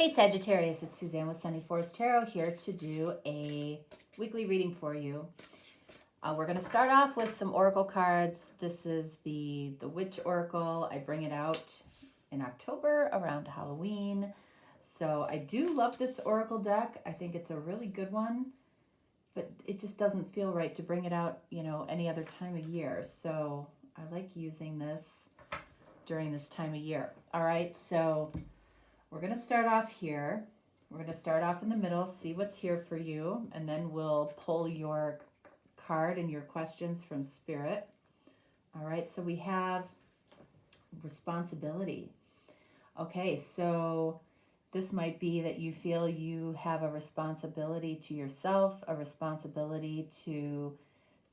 Hey Sagittarius, it's Suzanne with Sunny Forest Tarot here to do a weekly reading for you. We're going to start off with some oracle cards. This is the Witch Oracle. I bring it out in October around Halloween. So I do love this oracle deck. I think it's a really good one, but it just doesn't feel right to bring it out, any other time of year. So I like using this during this time of year. All right, so we're going to start off here. We're going to start off in the middle, see what's here for you, and then we'll pull your card and your questions from Spirit. All right, so we have responsibility. Okay, so this might be that you feel you have a responsibility to yourself, a responsibility to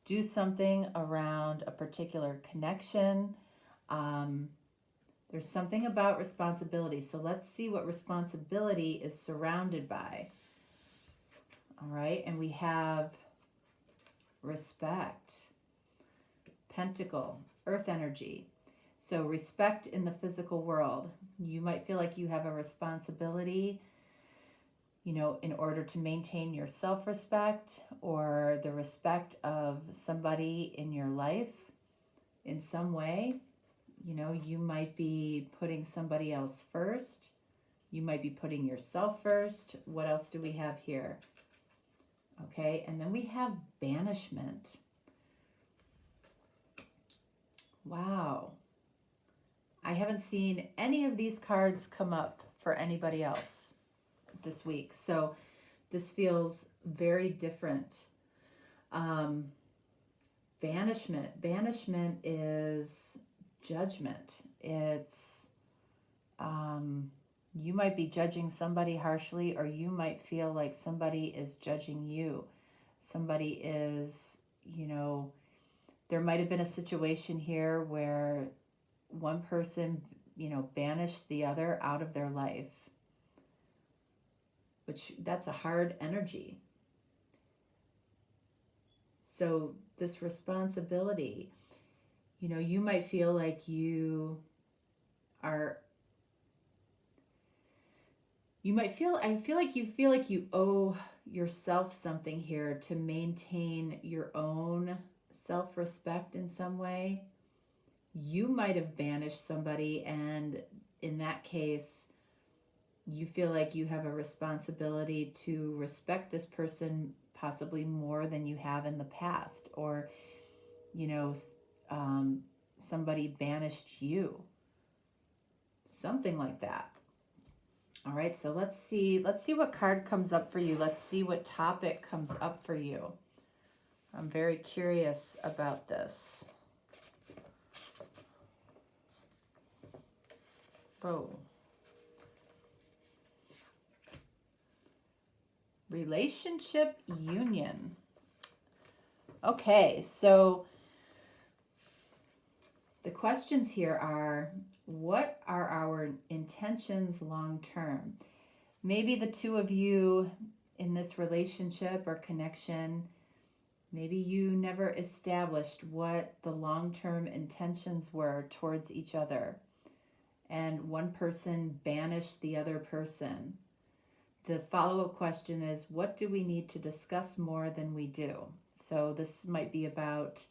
do something around a particular connection. There's something about responsibility. So let's see what responsibility is surrounded by. All right. And we have respect, pentacle, earth energy. So respect in the physical world. You might feel like you have a responsibility, in order to maintain your self-respect or the respect of somebody in your life in some way. You might be putting somebody else first. You might be putting yourself first. What else do we have here? Okay, and then we have banishment. Wow. I haven't seen any of these cards come up for anybody else this week. So this feels very different. Banishment. Banishment is judgment. It's you might be judging somebody harshly, or you might feel like somebody is judging you. Somebody is, there might have been a situation here where one person, banished the other out of their life, which that's a hard energy. So this responsibility, you might feel like you feel like you owe yourself something here to maintain your own self-respect in some way. You might have banished somebody, and in that case, you feel like you have a responsibility to respect this person possibly more than you have in the past, or somebody banished you, something like that. All right, so let's see what card comes up for you. Let's see what topic comes up for you. I'm very curious about this. Oh. Relationship union. Okay, so the questions here are, what are our intentions long term? Maybe the two of you in this relationship or connection, maybe you never established what the long-term intentions were towards each other, and one person banished the other person. The follow-up question is, what do we need to discuss more than we do? So this might be about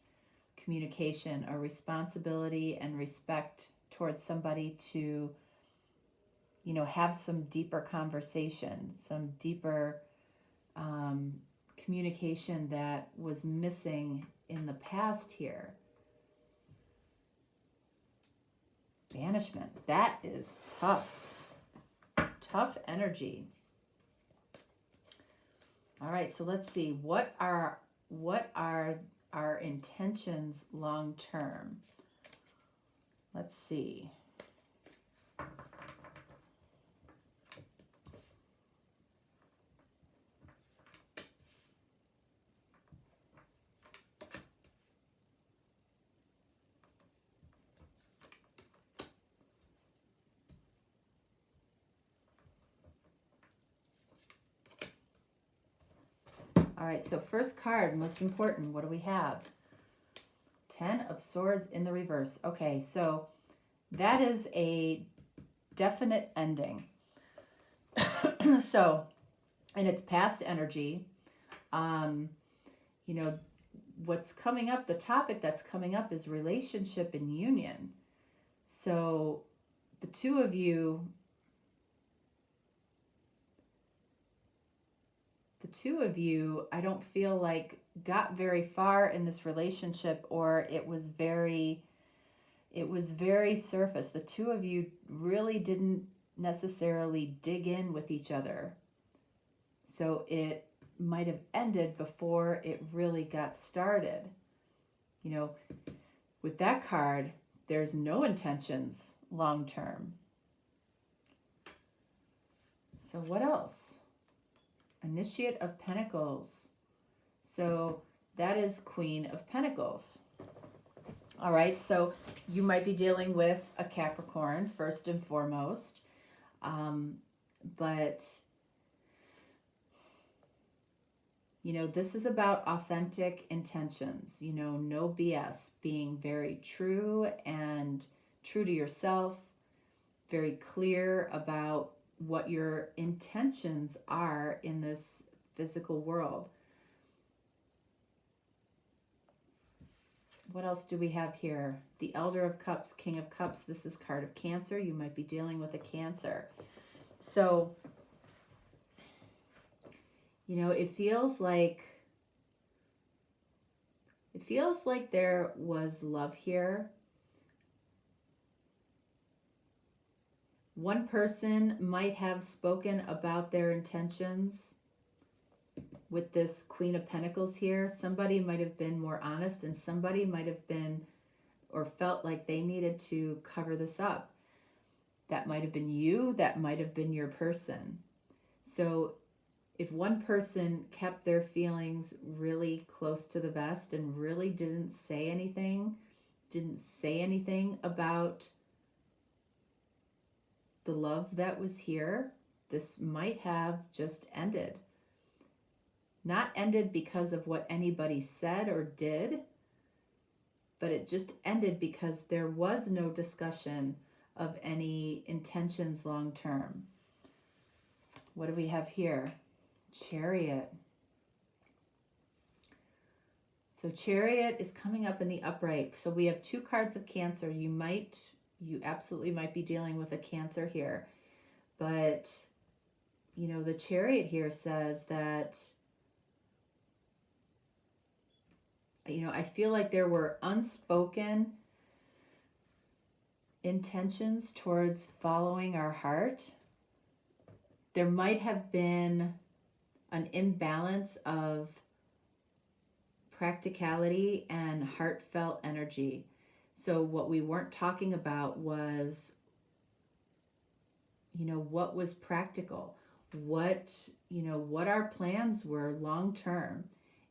communication, or responsibility and respect towards somebody to, have some deeper conversation, some deeper communication that was missing in the past here. Banishment. That is tough. Tough energy. All right, so let's see. What are our intentions long term? Let's see. All right, so first card, most important, what do we have? 10 of Swords in the reverse. Okay, so that is a definite ending. So, and it's past energy. You know, what's coming up, the topic that's coming up is relationship and union. So the two of you, I don't feel like got very far in this relationship, or it was very surface. The two of you really didn't necessarily dig in with each other. So it might have ended before it really got started. You know, with that card, there's no intentions long term. So what else? Initiate of Pentacles. So that is Queen of Pentacles. All right, so you might be dealing with a Capricorn first and foremost. But, you know, this is about authentic intentions, you know, no BS, being very true and true to yourself, very clear about what your intentions are in this physical world. What else do we have here? The Elder of Cups, King of Cups. This is card of Cancer. You might be dealing with a Cancer. So, you know, it feels like there was love here. One person might have spoken about their intentions with this Queen of Pentacles here. Somebody might have been more honest, and somebody might have been or felt like they needed to cover this up. That might have been you, that might have been your person. So if one person kept their feelings really close to the vest and really didn't say anything about the love that was here, this might have just ended. Not ended because of what anybody said or did, but it just ended because there was no discussion of any intentions long term. What do we have here? Chariot. So Chariot is coming up in the upright. So we have two cards of Cancer. You absolutely might be dealing with a Cancer here. But, you know, the Chariot here says that, you know, I feel like there were unspoken intentions towards following our heart. There might have been an imbalance of practicality and heartfelt energy. So what we weren't talking about was, you know, what was practical, what our plans were long term.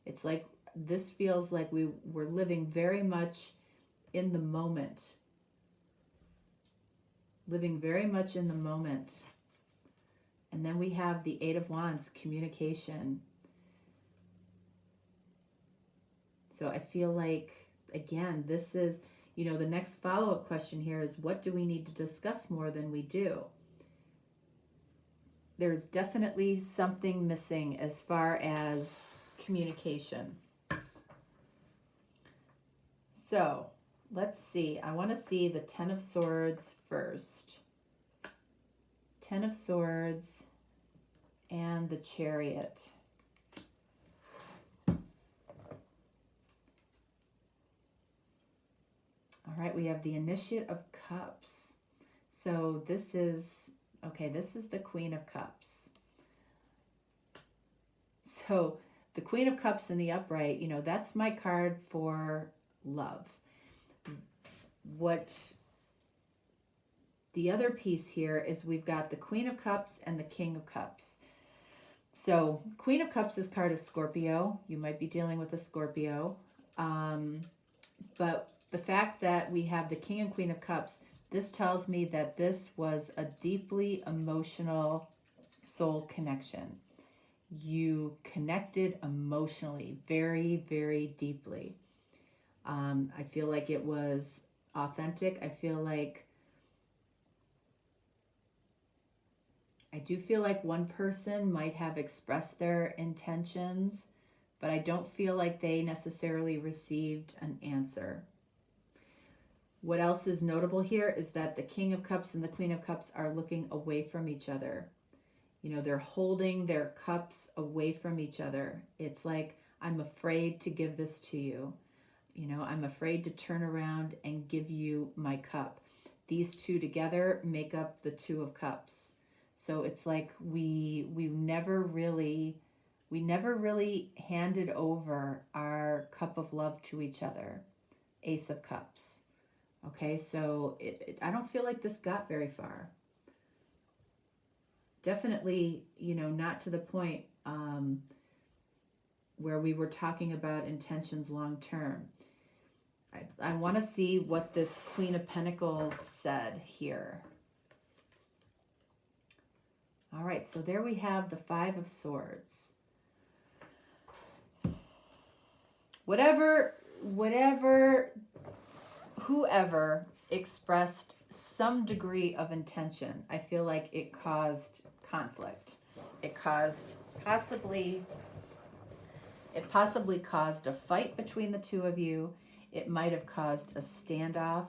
It's like this feels like we were living very much in the moment. Living very much in the moment. And then we have the Eight of Wands, communication. So I feel like, again, this is, you know, the next follow-up question here is, what do we need to discuss more than we do? There's definitely something missing as far as communication. So let's see. I want to see the Ten of Swords first. Ten of Swords and the Chariot. All right, we have the Initiate of Cups. So this is the Queen of Cups. So the Queen of Cups in the upright, you know, that's my card for love. What the other piece here is, we've got the Queen of Cups and the King of Cups. So Queen of Cups is card of Scorpio. You might be dealing with a Scorpio. But the fact that we have the King and Queen of Cups, this tells me that this was a deeply emotional soul connection. You connected emotionally, very, very deeply. I feel like it was authentic. I feel like I do feel like one person might have expressed their intentions, but I don't feel like they necessarily received an answer. What else is notable here is that the King of Cups and the Queen of Cups are looking away from each other. You know, they're holding their cups away from each other. It's like, I'm afraid to give this to you. You know, I'm afraid to turn around and give you my cup. These two together make up the Two of Cups. So it's like we never really handed over our cup of love to each other. Ace of Cups. Okay, so I don't feel like this got very far. Definitely, you know, not to the point where we were talking about intentions long term. I want to see what this Queen of Pentacles said here. All right, so there we have the Five of Swords. Whoever expressed some degree of intention, I feel like it caused conflict. It possibly caused a fight between the two of you. It might have caused a standoff.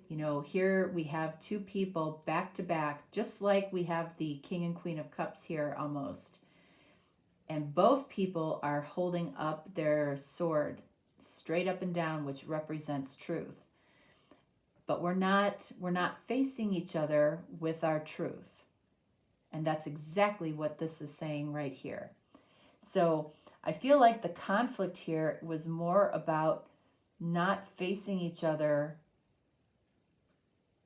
You know, here we have two people back to back, just like we have the King and Queen of Cups here almost. And both people are holding up their sword straight up and down, which represents truth. But we're not facing each other with our truth. And that's exactly what this is saying right here. So I feel like the conflict here was more about not facing each other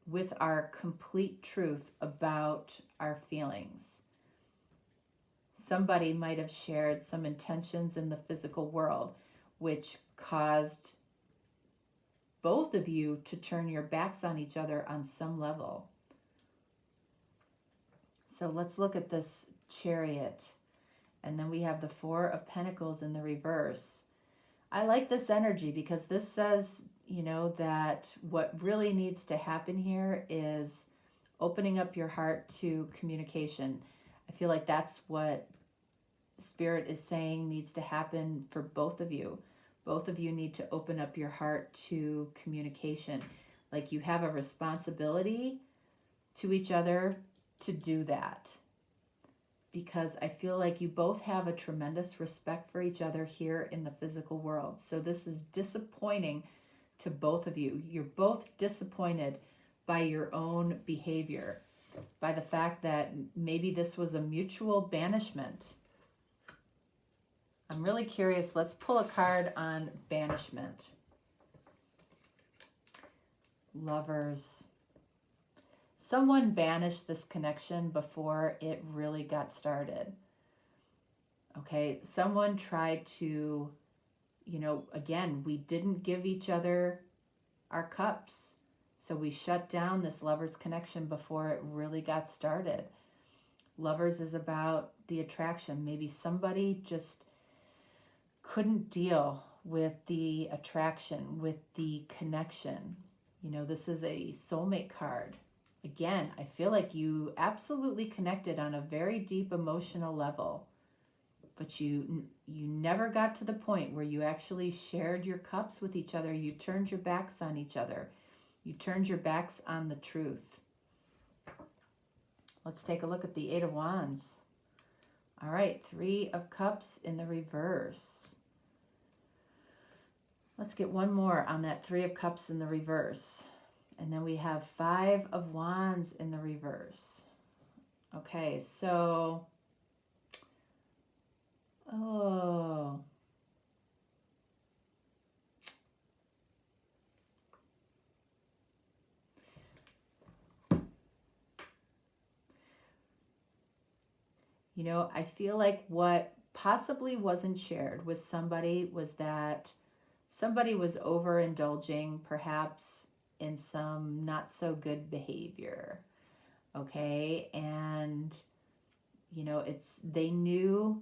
with our complete truth about our feelings. Somebody might have shared some intentions in the physical world, which caused both of you to turn your backs on each other on some level. So let's look at this Chariot. And then we have the Four of Pentacles in the reverse. I like this energy because this says, you know, that what really needs to happen here is opening up your heart to communication. I feel like that's what Spirit is saying needs to happen for both of you. Both of you need to open up your heart to communication. Like you have a responsibility to each other to do that. Because I feel like you both have a tremendous respect for each other here in the physical world. So this is disappointing to both of you. You're both disappointed by your own behavior, by the fact that maybe this was a mutual banishment. I'm really curious. Let's pull a card on banishment. Lovers. Someone banished this connection before it really got started. Okay, someone tried to, you know, again, we didn't give each other our cups. So we shut down this lovers connection before it really got started. Lovers is about the attraction. Maybe somebody just couldn't deal with the attraction, with the connection. You know, this is a soulmate card. Again, I feel like you absolutely connected on a very deep emotional level, but you never got to the point where you actually shared your cups with each other. You turned your backs on each other. You turned your backs on the truth. Let's take a look at the Eight of Wands. All right, Three of Cups in the reverse. Let's get one more on that Three of Cups in the reverse. And then we have Five of Wands in the reverse. Okay, so, you know, I feel like what possibly wasn't shared with somebody was that somebody was overindulging, perhaps in some not so good behavior. Okay, and you know, they knew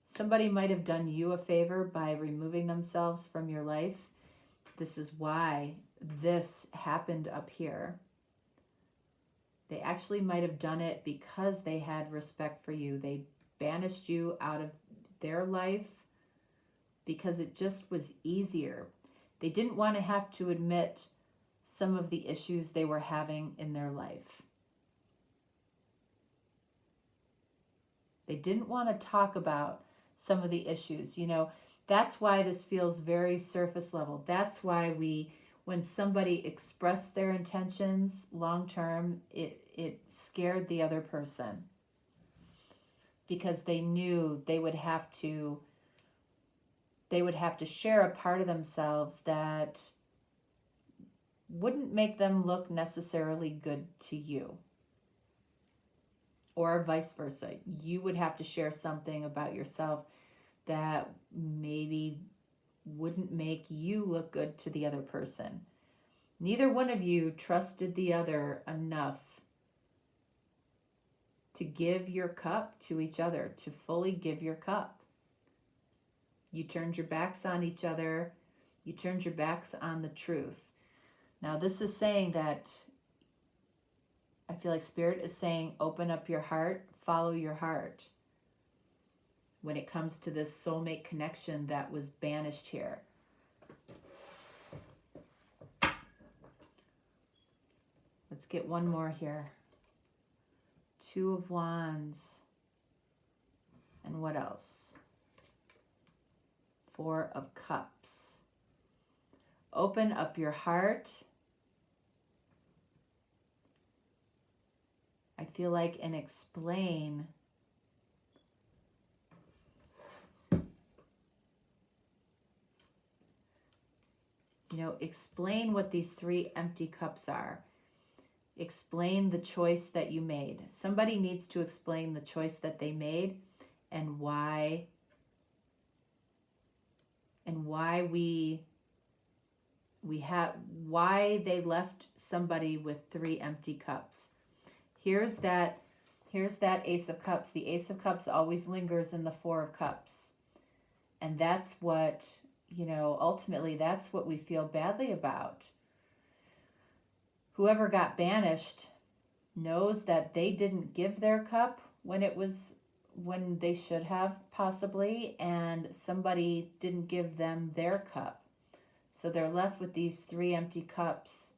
somebody might have done you a favor by removing themselves from your life. This is why this happened up here. They actually might have done it because they had respect for you. They banished you out of their life because it just was easier. They didn't want to have to admit some of the issues they were having in their life. They didn't want to talk about some of the issues. You know, that's why this feels very surface level. That's why when somebody expressed their intentions long term, it scared the other person because they knew they would have to share a part of themselves that wouldn't make them look necessarily good to you. Or vice versa. You would have to share something about yourself that maybe wouldn't make you look good to the other person. Neither one of you trusted the other enough to give your cup to each other, to fully give your cup. You turned your backs on each other. You turned your backs on the truth. Now, this is saying that I feel like Spirit is saying, open up your heart, follow your heart. When it comes to this soulmate connection that was banished here. Let's get one more here. 2 of Wands. And what else? 4 of Cups. Open up your heart. I feel like, and explain explain what these 3 empty cups are. Explain the choice that you made. Somebody needs to explain the choice that they made and why why they left somebody with 3 empty cups. Here's that Ace of Cups. The Ace of Cups always lingers in the 4 of Cups. And that's what, ultimately that's what we feel badly about. Whoever got banished knows that they didn't give their cup when they should have possibly, and somebody didn't give them their cup. So they're left with these 3 empty cups.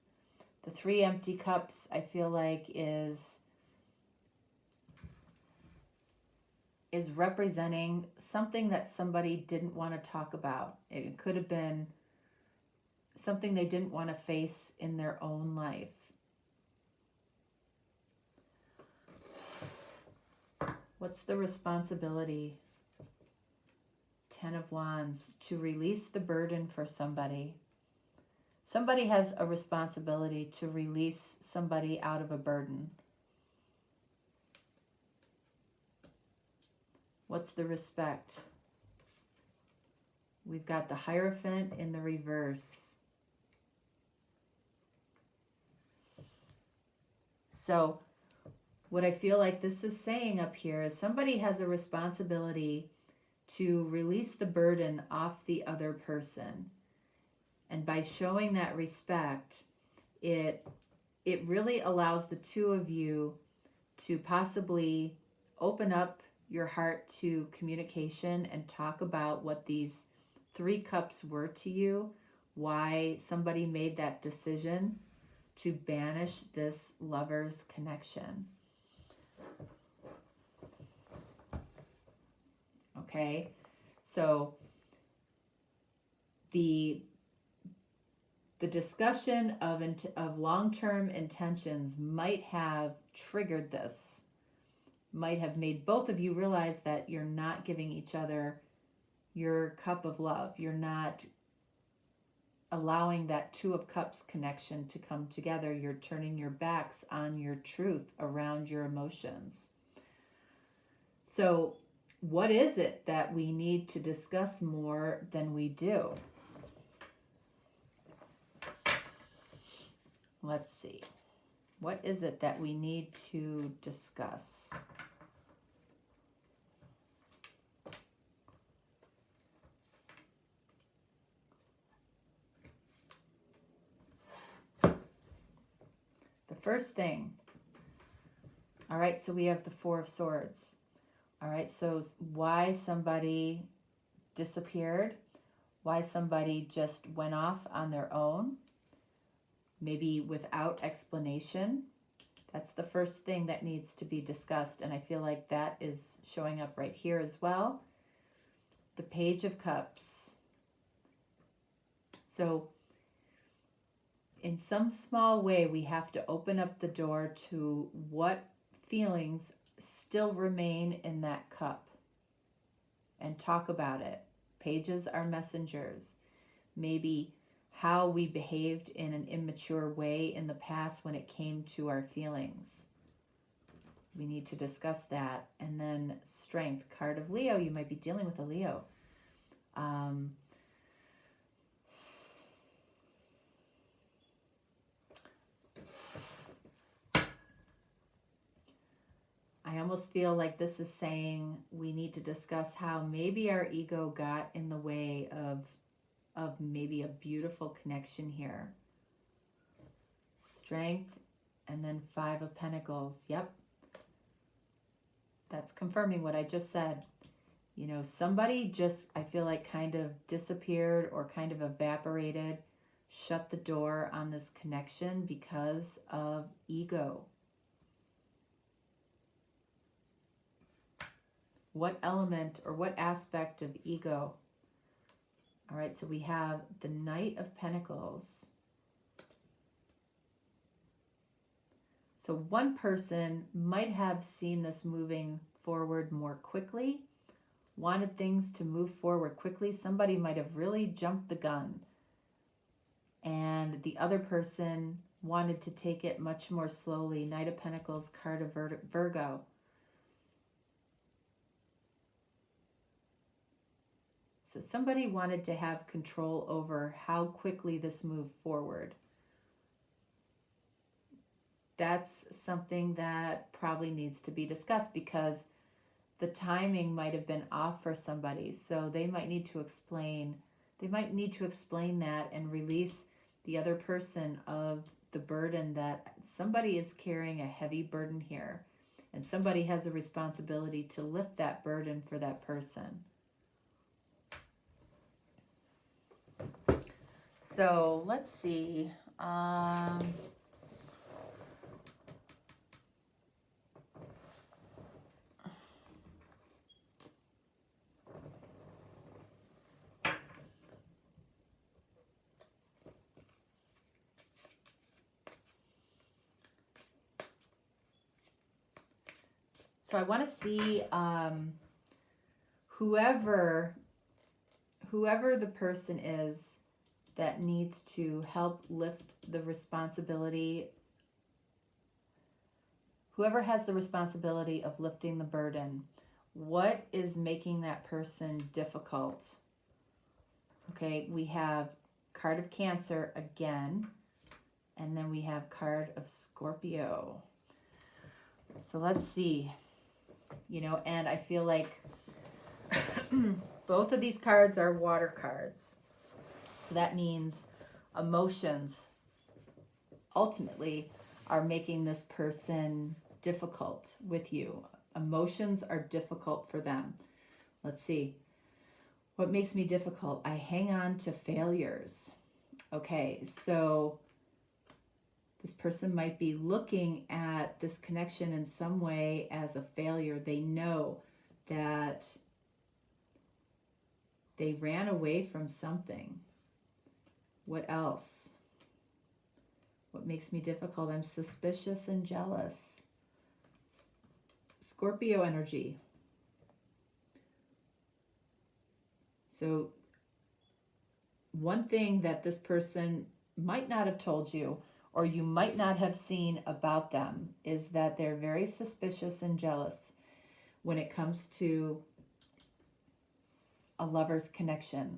The 3 empty cups, I feel like, is representing something that somebody didn't want to talk about. It could have been something they didn't want to face in their own life. What's the responsibility? 10 of Wands, to release the burden for somebody. Somebody has a responsibility to release somebody out of a burden. What's the respect? We've got the Hierophant in the reverse. So what I feel like this is saying up here is somebody has a responsibility to release the burden off the other person. And by showing that respect, it really allows the 2 of you to possibly open up your heart to communication and talk about what these 3 cups were to you, why somebody made that decision to banish this lover's connection. Okay, so the discussion of long-term intentions might have triggered this, might have made both of you realize that you're not giving each other your cup of love. You're not allowing that 2 of Cups connection to come together. You're turning your backs on your truth around your emotions. So what is it that we need to discuss more than we do? Let's see. What is it that we need to discuss? The first thing All right, so we have the Four of Swords. All right, so why somebody disappeared, why somebody just went off on their own, maybe without explanation. That's the first thing that needs to be discussed, and I feel like that is showing up right here as well. The Page of Cups. So in some small way, we have to open up the door to what feelings still remain in that cup and talk about it. Pages are messengers. Maybe how we behaved in an immature way in the past when it came to our feelings. We need to discuss that. And then Strength, card of Leo. You might be dealing with a Leo. I almost feel like this is saying we need to discuss how maybe our ego got in the way of maybe a beautiful connection here. Strength, and then Five of Pentacles. Yep. That's confirming what I just said. You know, somebody just, I feel like, kind of disappeared or kind of evaporated, shut the door on this connection because of ego. What element or what aspect of ego? All right, so we have the Knight of Pentacles. So one person might have seen this moving forward more quickly, wanted things to move forward quickly. Somebody might have really jumped the gun. And the other person wanted to take it much more slowly. Knight of Pentacles, card of Virgo. So somebody wanted to have control over how quickly this moved forward. That's something that probably needs to be discussed because the timing might have been off for somebody. So they might need to explain that and release the other person of the burden that somebody is carrying a heavy burden here. And somebody has a responsibility to lift that burden for that person. So let's see. So I want to see whoever the person is that needs to help lift the responsibility, whoever has the responsibility of lifting the burden, what is making that person difficult? Okay, we have card of Cancer again, and then we have card of Scorpio. So let's see, you know, and I feel like both of these cards are water cards. So that means emotions ultimately are making this person difficult with you. Emotions are difficult for them. Let's see. What makes me difficult? I hang on to failures. Okay, so this person might be looking at this connection in some way as a failure. They know that they ran away from something. What else? What makes me difficult? I'm suspicious and jealous. Scorpio energy. So one thing that this person might not have told you, or you might not have seen about them, is that they're very suspicious and jealous when it comes to a lover's connection.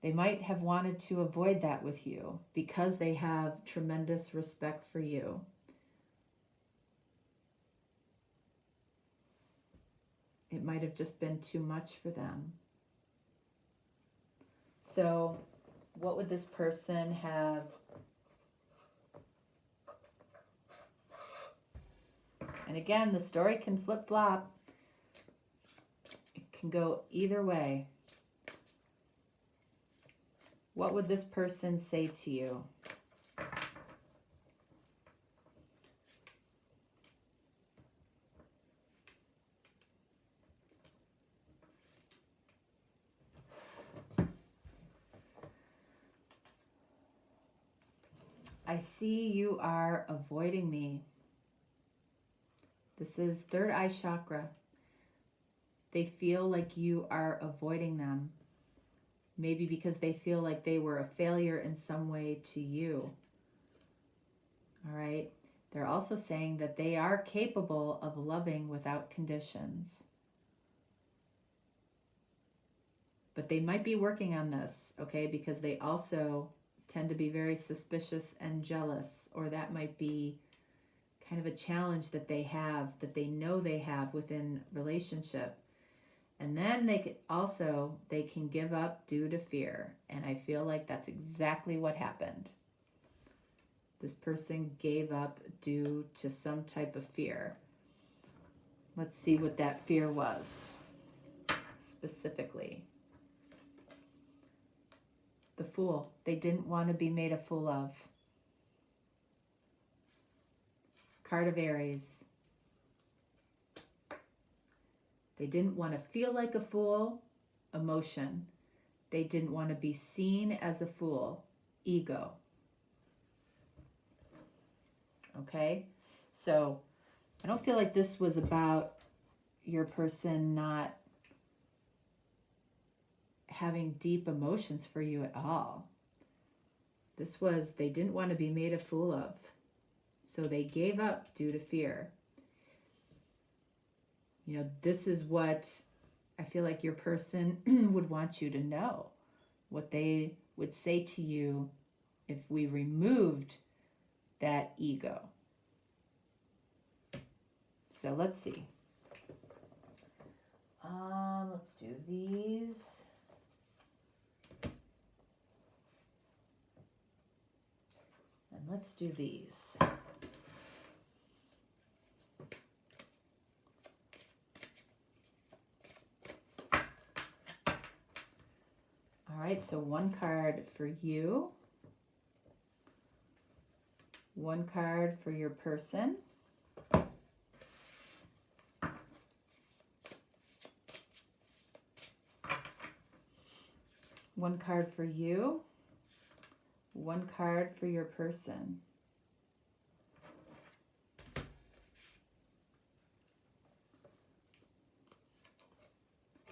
They might have wanted to avoid that with you because they have tremendous respect for you. It might have just been too much for them. So what would this person have? And again, the story can flip-flop. It can go either way. What would this person say to you? I see you are avoiding me. This is third eye chakra. They feel like you are avoiding them. Maybe because they feel like they were a failure in some way to you. All right. They're also saying that they are capable of loving without conditions. But they might be working on this, okay? Because they also tend to be very suspicious and jealous, or that might be kind of a challenge that they have, that they know they have within relationship. And then they can give up due to fear. And I feel like that's exactly what happened. This person gave up due to some type of fear. Let's see what that fear was specifically. The Fool. They didn't want to be made a fool of. Card of Aries. They didn't want to feel like a fool. Emotion. They didn't want to be seen as a fool. Ego. Okay? So, I don't feel like this was about your person not having deep emotions for you at all. This was, they didn't want to be made a fool of. So they gave up due to fear. You know, this is what I feel like your person would want you to know. What they would say to you if we removed that ego. So let's see. Let's do these. And let's do these. All right, so one card for you. One card for your person. One card for you. One card for your person.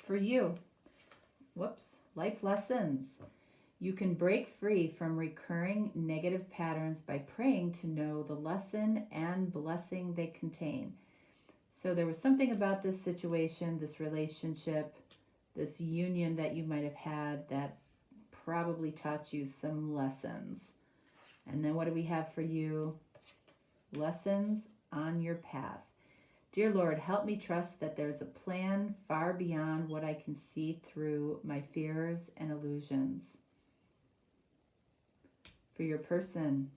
For you, life lessons. You can break free from recurring negative patterns by praying to know the lesson and blessing they contain. So there was something about this situation, this relationship, this union that you might have had that probably taught you some lessons. And then what do we have for you? Lessons on your path. Dear Lord, help me trust that there's a plan far beyond what I can see through my fears and illusions. For your person,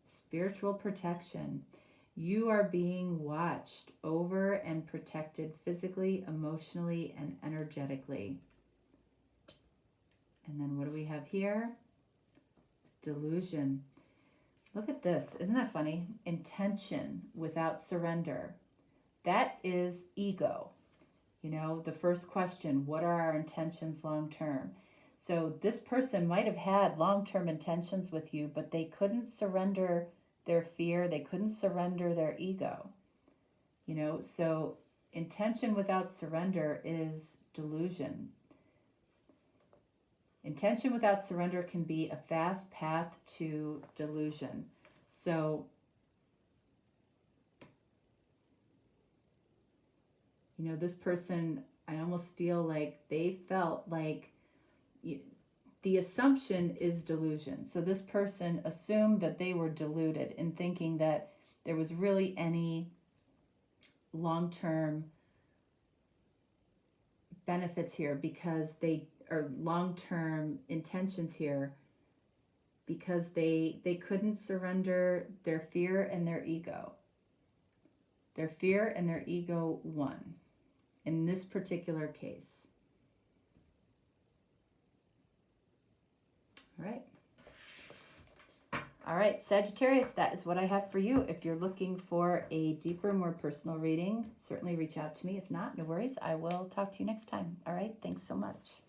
spiritual protection. You are being watched over and protected physically, emotionally, and energetically. And then what do we have here? Delusion. Look at this. Isn't that funny? Intention without surrender. That is ego. You know, the first question, what are our intentions long term? So this person might have had long-term intentions with you, but they couldn't surrender their fear. They couldn't surrender their ego. You know, so intention without surrender is delusion. Intention without surrender can be a fast path to delusion. So, you know, this person, I almost feel like they felt like the assumption is delusion. So this person assumed that they were deluded in thinking that there was really any long-term benefits here because they are long-term intentions here because they couldn't surrender their fear and their ego. Their fear and their ego won in this particular case. All right. All right, Sagittarius, that is what I have for you. If you're looking for a deeper, more personal reading, certainly reach out to me. If not, no worries. I will talk to you next time. All right, thanks so much.